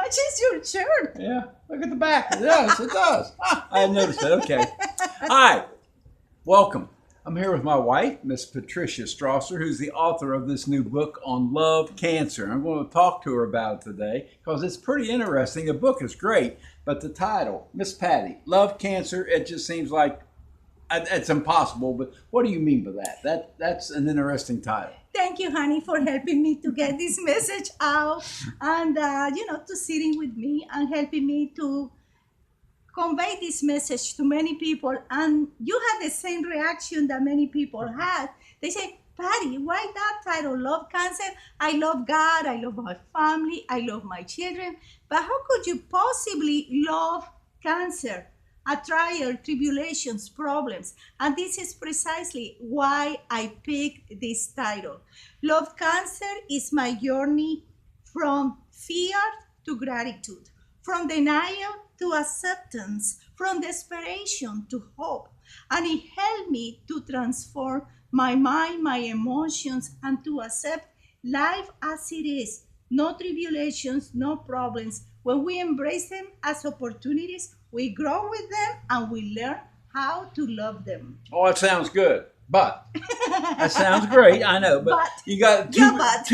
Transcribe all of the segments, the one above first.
matches your shirt. Yeah, look at the back. It does. It does. Ah, I noticed that. Okay. Hi. Welcome. I'm here with my wife, Miss Patricia Strasser, who's the author of this new book on love cancer. I'm going to talk to her about it today because it's pretty interesting. The book is great, but the title, Miss Patty, Love Cancer, it just seems like it's impossible. But what do you mean by that? That's an interesting title. Thank you, honey, for helping me to get this message out and, to sitting with me and helping me to convey this message to many people. And you had the same reaction that many people had. They say, Patty, why that title, Love Cancer? I love God, I love my family, I love my children. But how could you possibly love cancer? A trial, tribulations, problems. And this is precisely why I picked this title. Love Cancer is my journey from fear to gratitude, from denial to acceptance, from desperation to hope. And it helped me to transform my mind, my emotions, and to accept life as it is. No tribulations, no problems. When we embrace them as opportunities, we grow with them and we learn how to love them. Oh, it sounds good. But that sounds great. I know, but you got but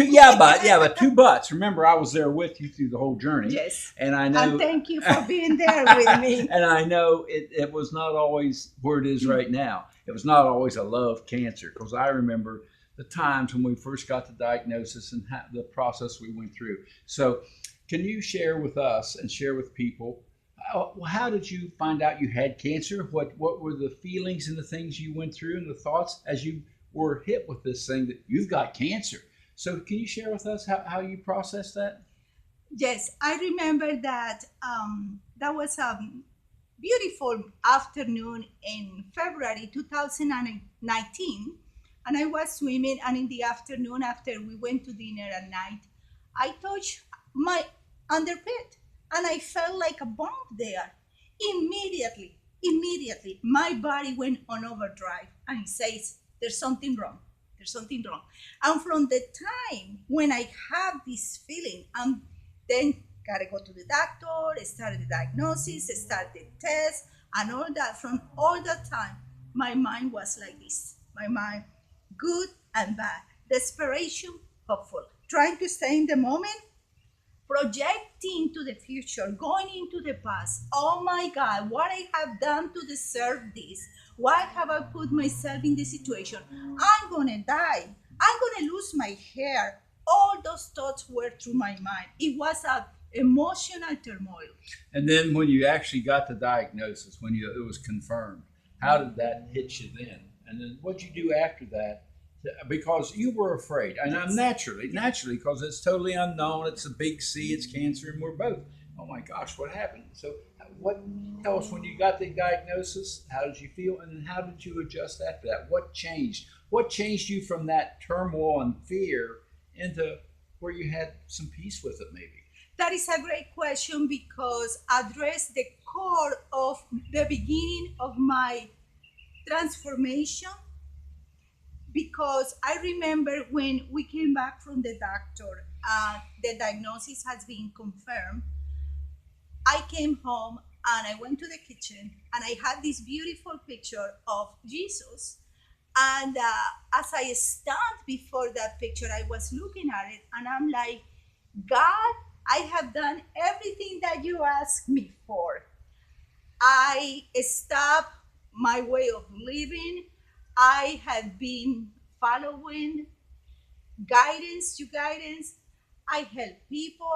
two buts. Remember, I was there with you through the whole journey. Yes, and I know. And thank you for being there with me. And I know it was not always where it is right now. It was not always a love cancer, because I remember the times when we first got the diagnosis and the process we went through. So, can you share with us and share with people? How did you find out you had cancer? What were the feelings and the things you went through and the thoughts as you were hit with this thing that you've got cancer? So can you share with us how you processed that? Yes, I remember that that was a beautiful afternoon in February 2019, and I was swimming, and in the afternoon after we went to dinner at night, I touched my underpit and I felt like a bomb there. Immediately, my body went on overdrive and it says, there's something wrong. There's something wrong. And from the time when I have this feeling, and then gotta go to the doctor, start the diagnosis, start the test, and all that, from all that time, my mind was like this. My mind, good and bad, desperation, hopeful, trying to stay in the moment, projecting to the future, going into the past. Oh my God, what I have done to deserve this? Why have I put myself in this situation? I'm gonna die. I'm gonna lose my hair. All those thoughts were through my mind. It was an emotional turmoil. And then when you actually got the diagnosis, when it was confirmed, how did that hit you then? And then what did you do after that? Because you were afraid, and I'm naturally, because it's totally unknown. It's a big C, it's cancer, and we're both. Oh my gosh, what happened? So, tell us when you got the diagnosis? How did you feel, and then how did you adjust after that? What changed? What changed you from that turmoil and fear into where you had some peace with it, maybe? That is a great question because address the core of the beginning of my transformation. Because I remember when we came back from the doctor, the diagnosis has been confirmed. I came home and I went to the kitchen and I had this beautiful picture of Jesus. And as I stand before that picture, I was looking at it and I'm like, God, I have done everything that you asked me for. I stopped my way of living. I had been following guidance to guidance. I help people.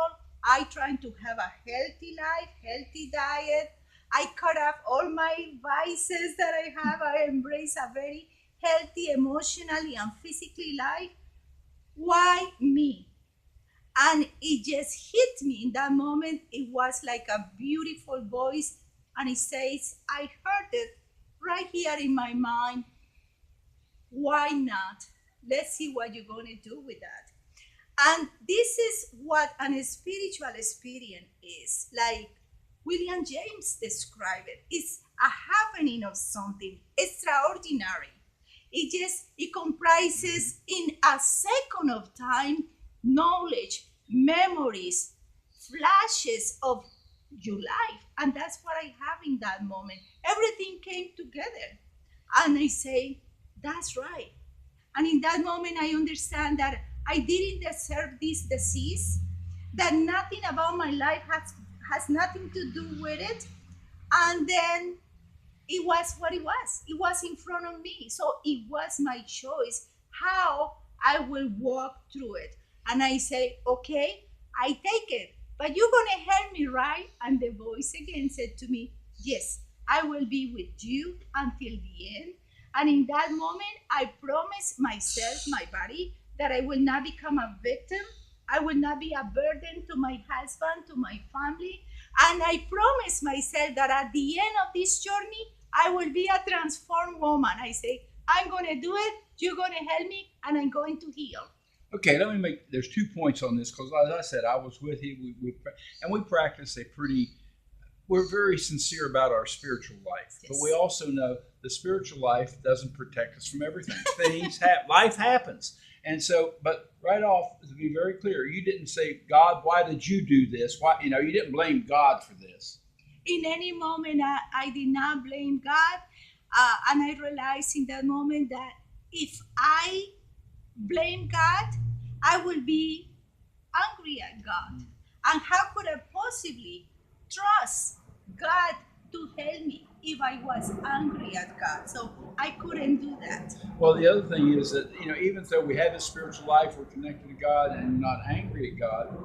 I try to have a healthy life, healthy diet. I cut off all my vices that I have. I embrace a very healthy emotionally and physically life. Why me? And it just hit me in that moment. It was like a beautiful voice, and it says, I heard it right here in my mind. Why not? Let's see what you're going to do with that. And this is what an spiritual experience is. Like William James described it. It's a happening of something extraordinary. It comprises in a second of time knowledge, memories, flashes of your life. And that's what I have in that moment. Everything came together. And I say, that's right. And in that moment, I understand that I didn't deserve this disease, that nothing about my life has nothing to do with it. And then it was what it was. It was in front of me. So it was my choice how I will walk through it. And I say, okay, I take it. But you're going to help me, right? And the voice again said to me, yes, I will be with you until the end. And in that moment, I promised myself, my body, that I will not become a victim. I will not be a burden to my husband, to my family. And I promised myself that at the end of this journey, I will be a transformed woman. I say, I'm going to do it. You're going to help me, and I'm going to heal. Okay, let me make. There's 2 points on this because, as I said, I was with you. And we practice a pretty. We're very sincere about our spiritual life, Yes. but we also know the spiritual life doesn't protect us from everything. Life happens, and so. But right off, to be very clear, you didn't say, "God, why did you do this?" Why, you didn't blame God for this. In any moment, I did not blame God. And I realized in that moment that if I blame God, I will be angry at God. And how could I possibly trust God to help me if I was angry at God? So I couldn't do that. Well, the other thing is that even though we have a spiritual life, we're connected to God, and we're not angry at God.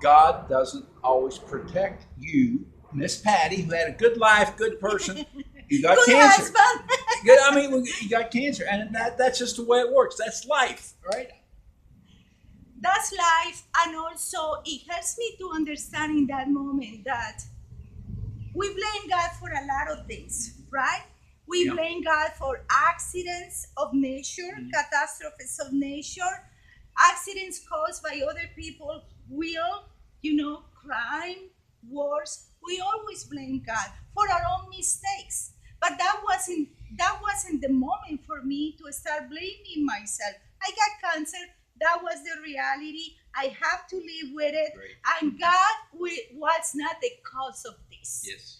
God doesn't always protect you, Miss Patty, who had a good life, good person. You got Good cancer. husband. Good. I mean, you got cancer, and that's just the way it works. That's life, right? That's life. And also, it helps me to understand in that moment that we blame God for a lot of things, right? We Yeah. blame God for accidents of nature, catastrophes of nature, accidents caused by other people, will, crime, wars. We always blame God for our own mistakes. But that wasn't the moment for me to start blaming myself. I got cancer. That was the reality. I have to live with it. Great. And God was not the cause of this. Yes.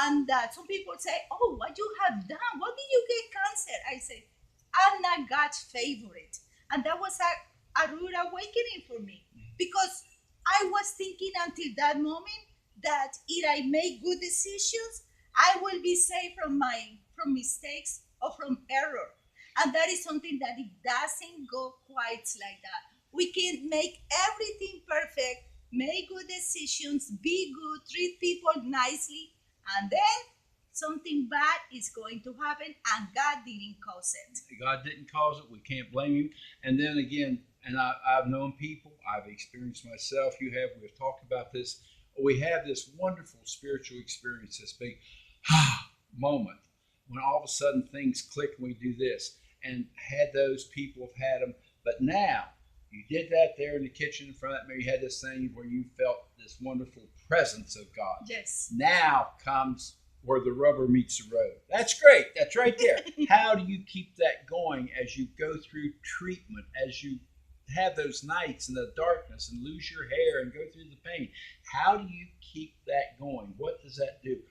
And some people say, "Oh, what you have done? What did you get cancer?" I say, "I'm not God's favorite," and that was a rude awakening for me because I was thinking until that moment that if I make good decisions, I will be safe from mistakes or from error, and that is something that it doesn't go quite like that. We can make everything perfect, make good decisions, be good, treat people nicely, and then something bad is going to happen, and God didn't cause it. God didn't cause it. We can't blame him. And then again, and I've known people, I've experienced myself, you have, we've talked about this. We have this wonderful spiritual experience, this big moment when all of a sudden things click and we do this. And had those people have had them. But now, you did that there in the kitchen in front of me. You had this thing where you felt this wonderful presence of God. Yes. Now comes where the rubber meets the road. That's great. That's right there. How do you keep that going as you go through treatment, as you have those nights in the darkness and lose your hair and go through the pain? How do you keep that going? What does that do?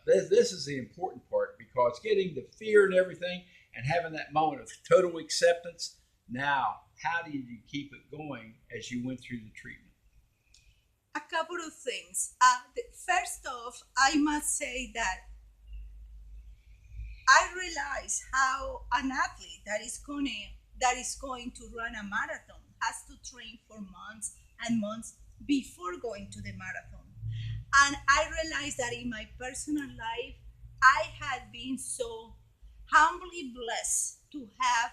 This is the important part, because getting the fear and everything and having that moment of total acceptance. Now, how did you keep it going as you went through the treatment? A couple of things. First off, I must say that I realize how an athlete that is going to run a marathon has to train for months and months before going to the marathon. And I realized that in my personal life, I had been so humbly blessed to have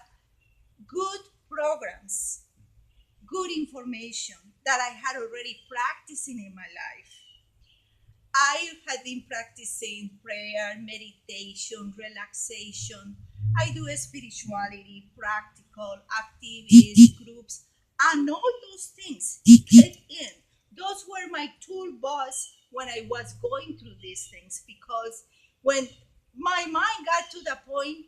good programs, good information that I had already practicing in my life. I had been practicing prayer, meditation, relaxation. I do spirituality, practical activities, groups, and all those things kicked in. Those were my toolbox when I was going through these things, because when my mind got to the point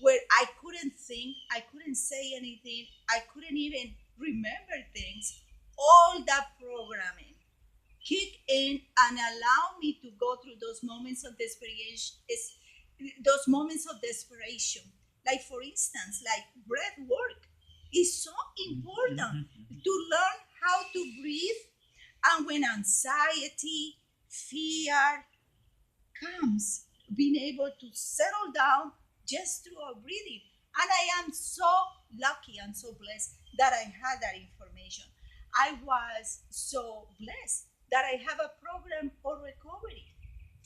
where I couldn't think, I couldn't say anything, I couldn't even remember things, all that programming kick in and allow me to go through those moments of desperation. Those moments of desperation, like for instance, like breath work, is so important to learn how to breathe. And when anxiety, fear comes, being able to settle down just through our breathing. And I am so lucky and so blessed that I had that information. I was so blessed that I have a program for recovery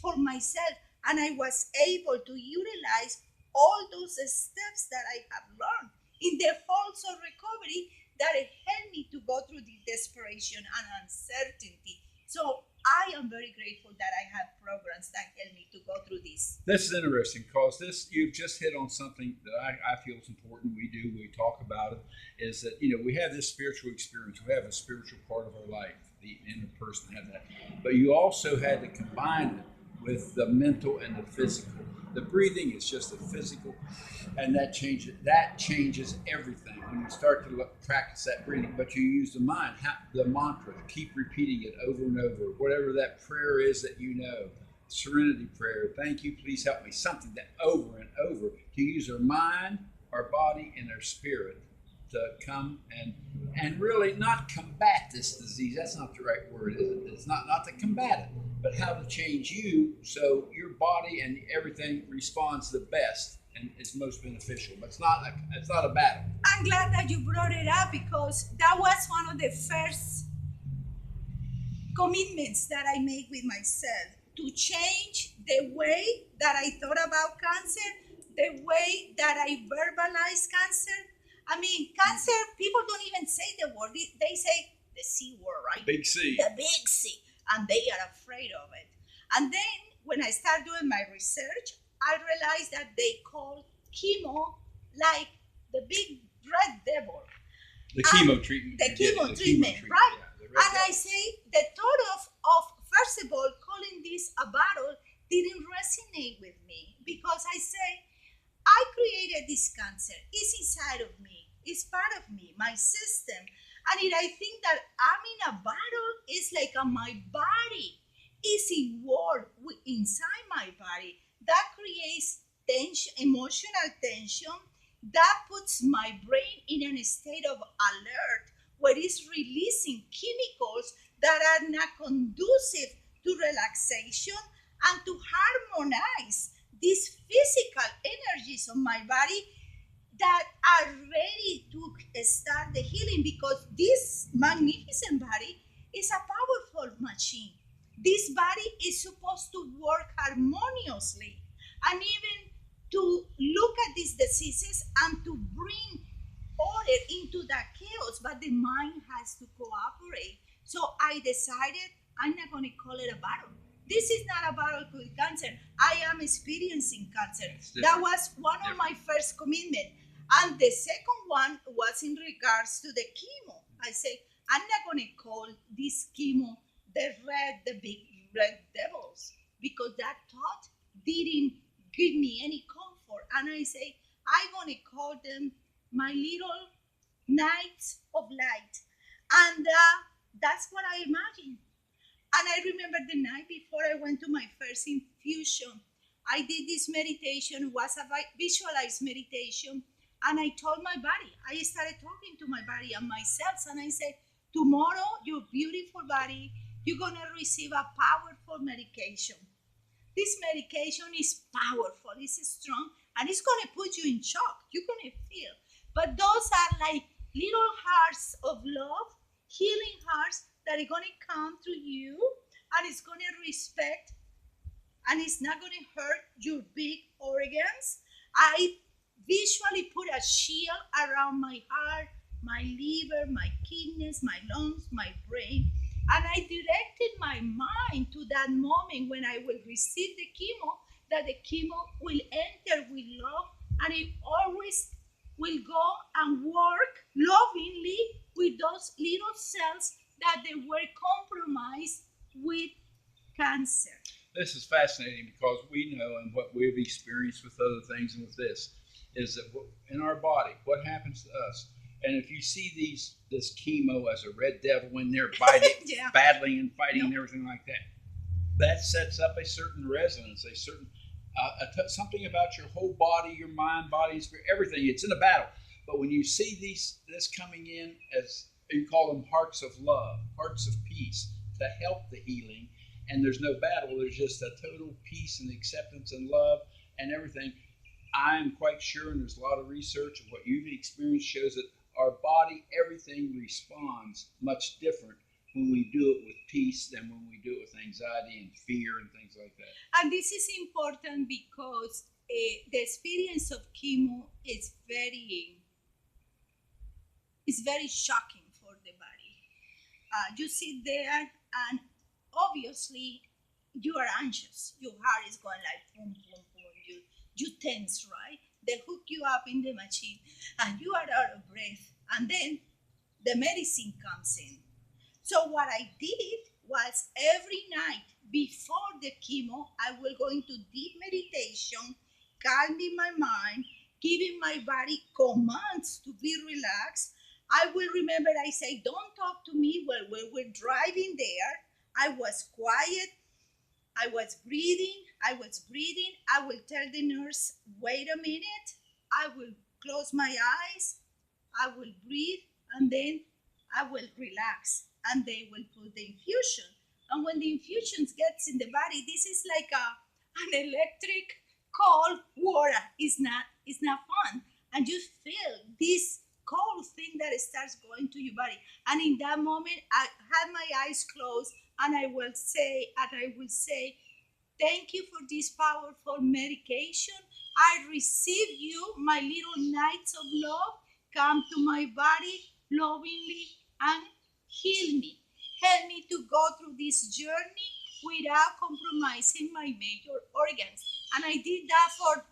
for myself, and I was able to utilize all those steps that I have learned in the halls of recovery that helped me to go through the desperation and uncertainty. So I am very grateful that I have programs that help me to go through this. This is interesting because this you've just hit on something that I feel is important. We talk about it. Is that we have this spiritual experience. We have a spiritual part of our life. The inner person had that, but you also had to combine it with the mental and the physical. The breathing is just the physical, and that changes everything when you start to practice that breathing. But you use the mind, the mantra, keep repeating it over and over. Whatever that prayer is that serenity prayer. Thank you, please help me. Something that over and over to use our mind, our body, and our spirit to come and really not combat this disease. That's not the right word, is it? It's not to combat it, but how to change you so your body and everything responds the best and is most beneficial. But it's not a battle. I'm glad that you brought it up because that was one of the first commitments that I made with myself to change the way that I thought about cancer, the way that I verbalize cancer. I mean, cancer, people don't even say the word, they say the C word, right? Big C. The big C, and they are afraid of it. And then when I started doing my research, I realized that they call chemo like the big red devil. The chemo treatment. The chemo treatment, right? Yeah, and I say the thought of first of all calling this a battle didn't resonate with me because I say I created this cancer. It's inside of me. It's part of me, my system. And I think that I'm in a battle. It's like my body is in war inside my body. That creates tension, emotional tension. That puts my brain in a state of alert where it's releasing chemicals that are not conducive to relaxation and to harmonize these physical energies of my body that are ready to start the healing because this magnificent body is a powerful machine. This body is supposed to work harmoniously and even to look at these diseases and to bring order into that chaos, but the mind has to cooperate. So I decided I'm not going to call it a battle. This is not a battle with cancer. I am experiencing cancer. That was one of my first commitment. And the second one was in regards to the chemo. I say, I'm not going to call this chemo the big red devils, because that thought didn't give me any comfort. And I say, I'm going to call them my little nights of light. And that's what I imagine. And I remember the night before I went to my first infusion, I did this meditation, it was a visualized meditation. And I told my body, I started talking to my body and myself, and I said, tomorrow, your beautiful body, you're going to receive a powerful medication. This medication is powerful, it's strong, and it's going to put you in shock. You're going to feel. But those are like little hearts of love, healing hearts that are going to come through you, and it's going to respect, and it's not going to hurt your big organs. I visually put a shield around my heart, my liver, my kidneys, my lungs, my brain, and I directed my mind to that moment when I will receive the chemo, that the chemo will enter with love, and it always will go and work lovingly with those little cells that they were compromised with cancer. This is fascinating because we know, and what we've experienced with other things and with this, is that in our body, what happens to us And if you see this chemo as a red devil in there fighting, Yeah. battling and fighting No. and everything like that, that sets up a certain resonance, a certain something about your whole body, your mind, body, spirit, everything. It's in a battle. But when you see this coming in as you call them hearts of love, hearts of peace to help the healing, and there's no battle, there's just a total peace and acceptance and love and everything. I am quite sure, and there's a lot of research of what you've experienced shows that our body, everything responds much different when we do it with peace than when we do it with anxiety and fear and things like that. And this is important because the experience of chemo is very shocking for the body. You sit there, and obviously you are anxious. Your heart is going like boom, boom, boom. You tense, right? They hook you up in the machine, and you are out of breath. And then the medicine comes in. So what I did was every night before the chemo, I will go into deep meditation, calming my mind, giving my body commands to be relaxed. I will remember I say, don't talk to me while we're driving there. I was quiet. I was breathing. I was breathing. I will tell the nurse, wait a minute. I will close my eyes. I will breathe, and then I will relax, and they will put the infusion. And when the infusion gets in the body, this is like an electric cold water. It's not fun. And you feel this cold thing that starts going to your body. And in that moment, I had my eyes closed, and I will say, thank you for this powerful medication. I receive you, my little knights of love. Come to my body lovingly and heal me. Help me to go through this journey without compromising my major organs. And I did that for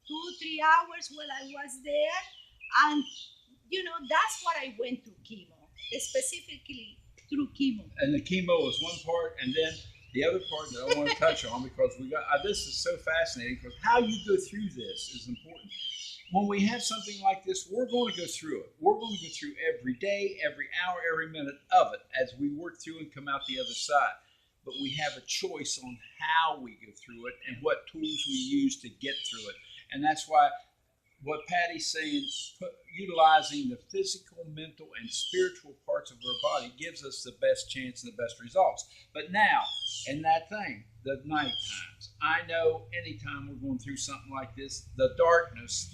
2, 3 hours while I was there. And, that's what I went through chemo, specifically through chemo. And the chemo is one part, and then the other part that I want to touch on because we got this is so fascinating because how you go through this is important. When we have something like this, we're going to go through it. We're going to go through every day, every hour, every minute of it as we work through and come out the other side. But we have a choice on how we go through it and what tools we use to get through it. And that's why what Patty's saying, utilizing the physical, mental, and spiritual parts of our body gives us the best chance and the best results. But now, in that thing, the night times, I know anytime we're going through something like this, the darkness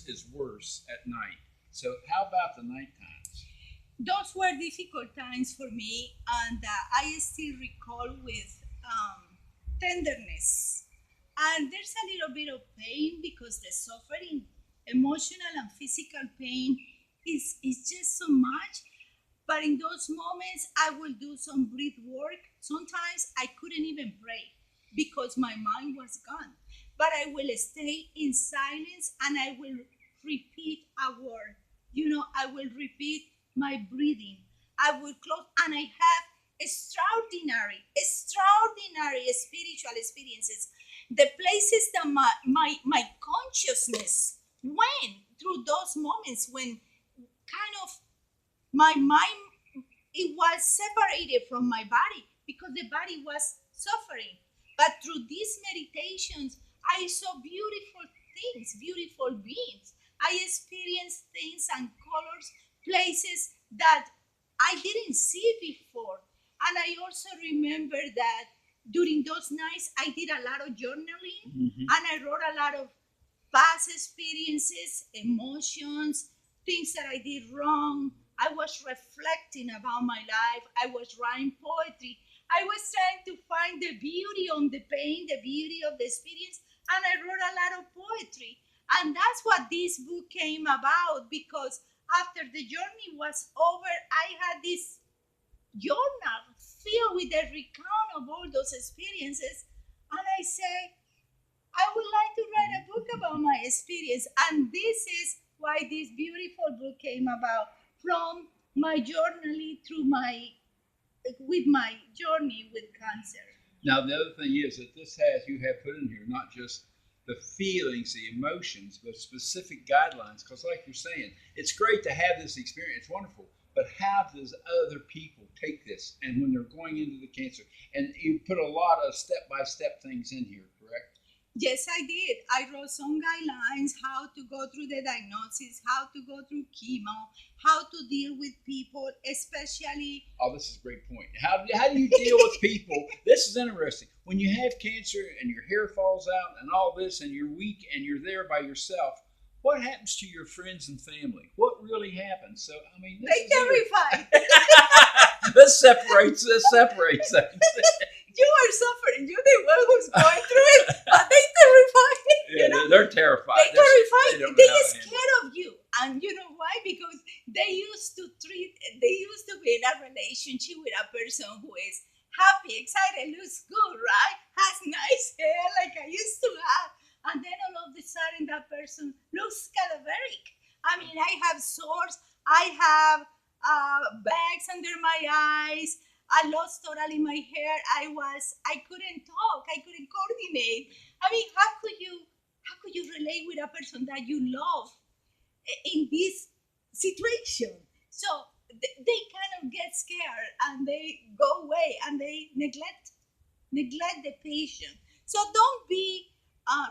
is worse at night. So how about the night times? Those were difficult times for me, and I still recall with tenderness. And there's a little bit of pain because the suffering, emotional and physical pain, is just so much. But in those moments, I will do some breath work. Sometimes I couldn't even pray because my mind was gone. But I will stay in silence, and I will repeat a word. I will repeat my breathing. I will close, and I have extraordinary spiritual experiences. The places that my consciousness went through those moments when kind of my mind, it was separated from my body because the body was suffering. But through these meditations, I saw beautiful things, beautiful beings. I experienced things and colors, places that I didn't see before. And I also remember that during those nights, I did a lot of journaling, and I wrote a lot of past experiences, emotions, things that I did wrong. I was reflecting about my life. I was writing poetry. I was trying to find the beauty on the pain, the beauty of the experience, and I wrote a lot of poetry. And that's what this book came about because after the journey was over, I had this journal filled with the recount of all those experiences. And I say, I would like to write a book about my experience. And this is why this beautiful book came about from my journey with my journey with cancer. Now the other thing is that this has you have put in here not just the feelings, the emotions, the specific guidelines. Because, like you're saying, it's great to have this experience, it's wonderful. But how does other people take this? And when they're going into the cancer, and you put a lot of step by step things in here, correct? Yes, I did. I wrote some guidelines how to go through the diagnosis, how to go through chemo, how to deal with people, especially. Oh, this is a great point. How do you deal with people? This is interesting. When you have cancer and your hair falls out and all this, and you're weak and you're there by yourself, what happens to your friends and family? What really happens? So, I mean, this They terrified. this separates things. You are suffering. You're the one who's going through it, but they terrified. Yeah, they're terrified. They terrified. don't know They how to are handle it. scared of you, and you know why? Because they used to be in a relationship with a person who is happy, excited, looks good, right? Has nice hair like I used to have, and then all of a sudden that person looks cadaveric. I mean, I have sores. I have bags under my eyes. I lost totally my hair. I couldn't talk. I couldn't coordinate. I mean, how could you relate with a person that you love in this situation? So they kind of get scared and they go away and they neglect the patient. So don't be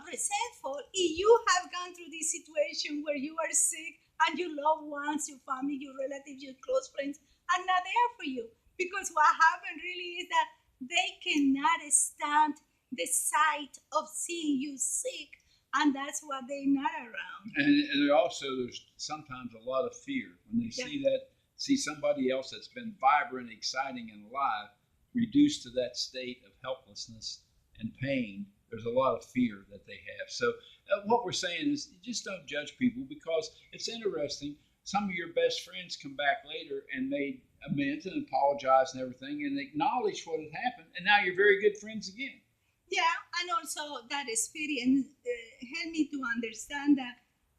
resentful if you have gone through this situation where you are sick and your loved ones, your family, your relatives, your close friends are not there for you. Because what happened really is that they cannot stand the sight of seeing you sick, and that's why they're not around. And also, there's sometimes a lot of fear when they Yeah. see somebody else that's been vibrant, exciting, and alive reduced to that state of helplessness and pain. There's a lot of fear that they have. So, what we're saying is, you just don't judge people, because it's interesting. Some of your best friends come back later and made amends and apologize and everything and acknowledge what had happened, and now you're very good friends again. Yeah, and also that experience helped me to understand that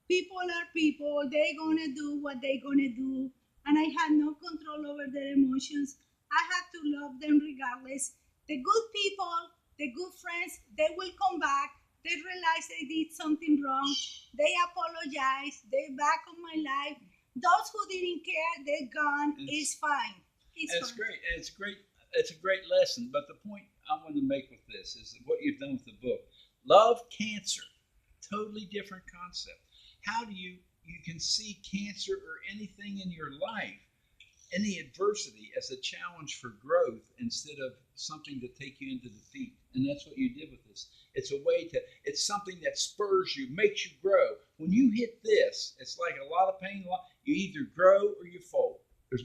people are people. They're gonna do what they're gonna do, and I had no control over their emotions. I had to love them regardless. The good people, the good friends, they will come back. They realize they did something wrong. They apologize. They're back on my life. Those who didn't care, they're gone. It's fine. It's And it's fine. great. And it's great. It's a great lesson. But the point I want to make with this is what you've done with the book. Love cancer. Totally different concept. How do you can see cancer or anything in your life, any adversity, as a challenge for growth instead of something to take you into defeat. And that's what you did with this. It's something that spurs you, makes you grow. When you hit this, it's like a lot of pain. You either grow or you fold.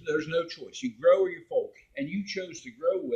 There's no choice. You grow or you fold. And you chose to grow with